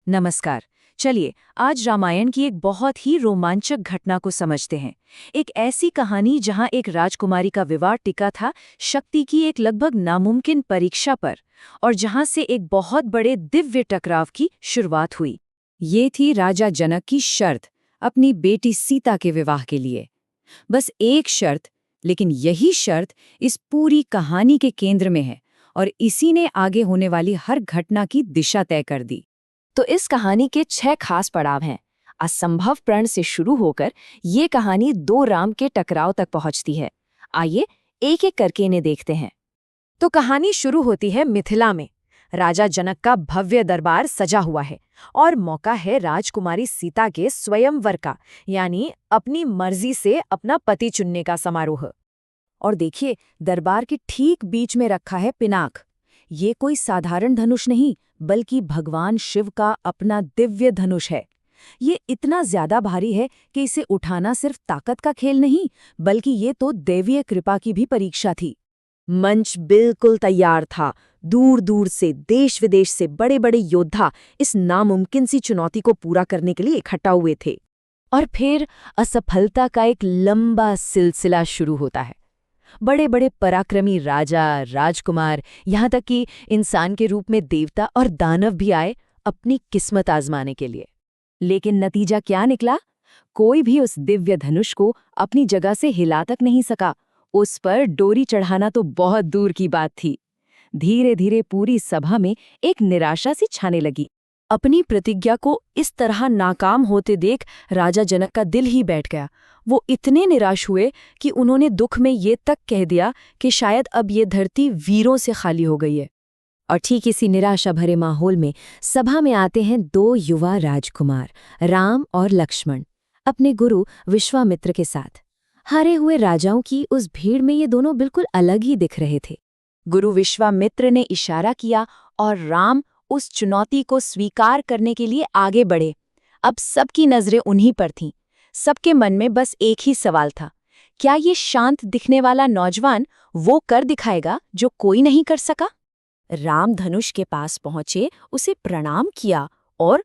नमस्कार। चलिए आज रामायण की एक बहुत ही रोमांचक घटना को समझते हैं। एक ऐसी कहानी जहां एक राजकुमारी का विवाह टिका था शक्ति की एक लगभग नामुमकिन परीक्षा पर, और जहां से एक बहुत बड़े दिव्य टकराव की शुरुआत हुई। ये थी राजा जनक की शर्त अपनी बेटी सीता के विवाह के लिए। बस एक शर्त, लेकिन यही शर्त इस पूरी कहानी के केंद्र में है और इसी ने आगे होने वाली हर घटना की दिशा तय कर दी। तो इस कहानी के 6 खास पड़ाव हैं। असंभव प्रण से शुरू होकर ये कहानी दो राम के टकराव तक पहुंचती है। आइए एक एक करके इन्हें देखते हैं। तो कहानी शुरू होती है मिथिला में। राजा जनक का भव्य दरबार सजा हुआ है और मौका है राजकुमारी सीता के स्वयंवर का, यानी अपनी मर्जी से अपना पति चुनने का समारोह। और देखिए, दरबार के ठीक बीच में रखा है पिनाक। ये कोई साधारण धनुष नहीं, बल्कि भगवान शिव का अपना दिव्य धनुष है। ये इतना ज्यादा भारी है कि इसे उठाना सिर्फ ताकत का खेल नहीं, बल्कि ये तो दैवीय कृपा की भी परीक्षा थी। मंच बिल्कुल तैयार था। दूर दूर से, देश विदेश से बड़े बड़े योद्धा इस नामुमकिन सी चुनौती को पूरा करने के लिए इकट्ठा हुए थे। और फिर असफलता का एक लंबा सिलसिला शुरू होता है। बड़े बड़े पराक्रमी राजा, राजकुमार, यहाँ तक कि इंसान के रूप में देवता और दानव भी आए अपनी किस्मत आजमाने के लिए। लेकिन नतीजा क्या निकला? कोई भी उस दिव्य धनुष को अपनी जगह से हिला तक नहीं सका। उस पर डोरी चढ़ाना तो बहुत दूर की बात थी। धीरे धीरे पूरी सभा में एक निराशा सी छाने लगी। अपनी प्रतिज्ञा को इस तरह नाकाम होते देख राजा जनक का दिल ही बैठ गया। वो इतने निराश हुए कि उन्होंने दुख में ये तक कह दिया कि शायद अब ये धरती वीरों से खाली हो गई है। और ठीक इसी निराशा भरे माहौल में सभा में आते हैं दो युवा राजकुमार, राम और लक्ष्मण, अपने गुरु विश्वामित्र के साथ। हारे हुए राजाओं की उस भीड़ में ये दोनों बिल्कुल अलग ही दिख रहे थे। गुरु विश्वामित्र ने इशारा किया और राम उस चुनौती को स्वीकार करने के लिए आगे बढ़े। अब सबकी नजरें उन्हीं पर थीं। सबके मन में बस एक ही सवाल था, क्या ये शांत दिखने वाला नौजवान वो कर दिखाएगा जो कोई नहीं कर सका? राम धनुष के पास पहुंचे, उसे प्रणाम किया और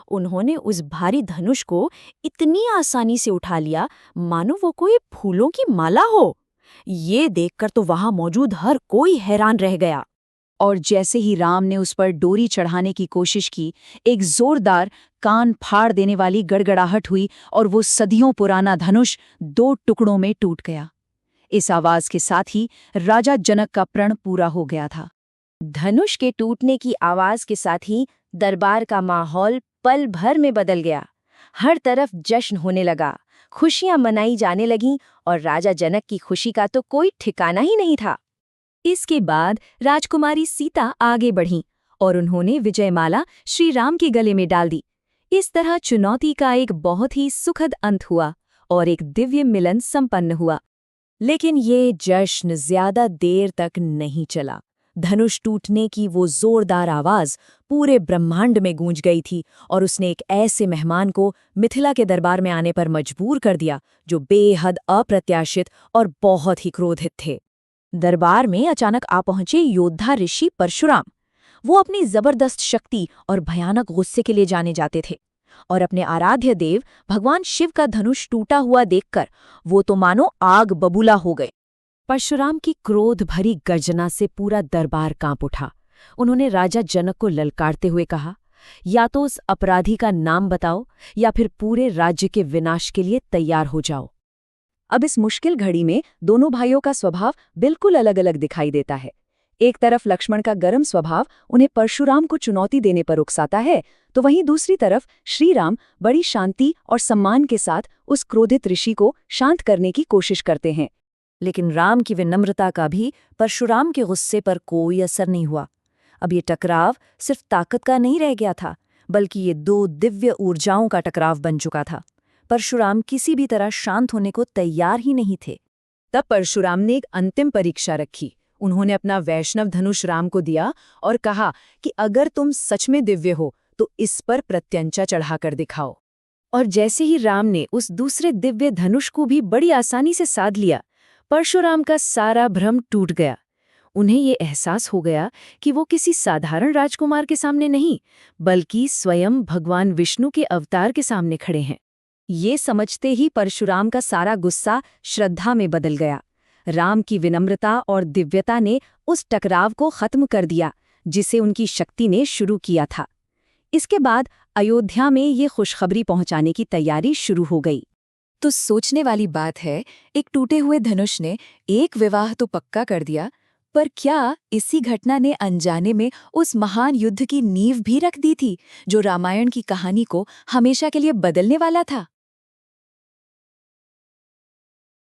उन्होंने उस भारी धनुष को इतनी आसानी से उठा लिया मानो वो कोई फूलों की माला हो। ये देखकर तो वहां मौजूद हर कोई हैरान रह गया। और जैसे ही राम ने उस पर डोरी चढ़ाने की कोशिश की, एक जोरदार कान फाड़ देने वाली गड़गड़ाहट हुई और वो सदियों पुराना धनुष दो टुकड़ों में टूट गया। इस आवाज के साथ ही राजा जनक का प्रण पूरा हो गया था। धनुष के टूटने की आवाज के साथ ही दरबार का माहौल पल भर में बदल गया। हर तरफ जश्न होने लगा, खुशियां मनाई जाने लगीं और राजा जनक की खुशी का तो कोई ठिकाना ही नहीं था। इसके बाद राजकुमारी सीता आगे बढ़ीं और उन्होंने विजयमाला श्री राम के गले में डाल दी। इस तरह चुनौती का एक बहुत ही सुखद अंत हुआ और एक दिव्य मिलन संपन्न हुआ। लेकिन ये जश्न ज्यादा देर तक नहीं चला। धनुष टूटने की वो जोरदार आवाज पूरे ब्रह्मांड में गूंज गई थी और उसने एक ऐसे मेहमान को मिथिला के दरबार में आने पर मजबूर कर दिया जो बेहद अप्रत्याशित और बहुत ही क्रोधित थे। दरबार में अचानक आ पहुंचे योद्धा ऋषि परशुराम। वो अपनी जबरदस्त शक्ति और भयानक गुस्से के लिए जाने जाते थे और अपने आराध्य देव भगवान शिव का धनुष टूटा हुआ देखकर वो तो मानो आग बबूला हो गए। परशुराम की क्रोध भरी गर्जना से पूरा दरबार कांप उठा। उन्होंने राजा जनक को ललकारते हुए कहा, या तो उस अपराधी का नाम बताओ या फिर पूरे राज्य के विनाश के लिए तैयार हो जाओ। अब इस मुश्किल घड़ी में दोनों भाइयों का स्वभाव बिल्कुल अलग अलग दिखाई देता है। एक तरफ लक्ष्मण का गर्म स्वभाव उन्हें परशुराम को चुनौती देने पर उकसाता है, तो वहीं दूसरी तरफ श्री राम बड़ी शांति और सम्मान के साथ उस क्रोधित ऋषि को शांत करने की कोशिश करते हैं। लेकिन राम की विनम्रता का भी परशुराम के गुस्से पर कोई असर नहीं हुआ। अब ये टकराव सिर्फ ताकत का नहीं रह गया था, बल्कि ये दो दिव्य ऊर्जाओं का टकराव बन चुका था। परशुराम किसी भी तरह शांत होने को तैयार ही नहीं थे। तब परशुराम ने एक अंतिम परीक्षा रखी। उन्होंने अपना वैष्णव धनुष राम को दिया और कहा कि अगर तुम सच में दिव्य हो तो इस पर प्रत्यंचा चढ़ाकर दिखाओ। और जैसे ही राम ने उस दूसरे दिव्य धनुष को भी बड़ी आसानी से साध लिया, परशुराम का सारा भ्रम टूट गया। उन्हें ये एहसास हो गया कि वो किसी साधारण राजकुमार के सामने नहीं, बल्कि स्वयं भगवान विष्णु के अवतार के सामने खड़े हैं। ये समझते ही परशुराम का सारा गुस्सा श्रद्धा में बदल गया। राम की विनम्रता और दिव्यता ने उस टकराव को खत्म कर दिया जिसे उनकी शक्ति ने शुरू किया था। इसके बाद अयोध्या में ये खुशखबरी पहुंचाने की तैयारी शुरू हो गई। तो सोचने वाली बात है, एक टूटे हुए धनुष ने एक विवाह तो पक्का कर दिया, पर क्या इसी घटना ने अनजाने में उस महान युद्ध की नींव भी रख दी थी, जो रामायण की कहानी को हमेशा के लिए बदलने वाला था?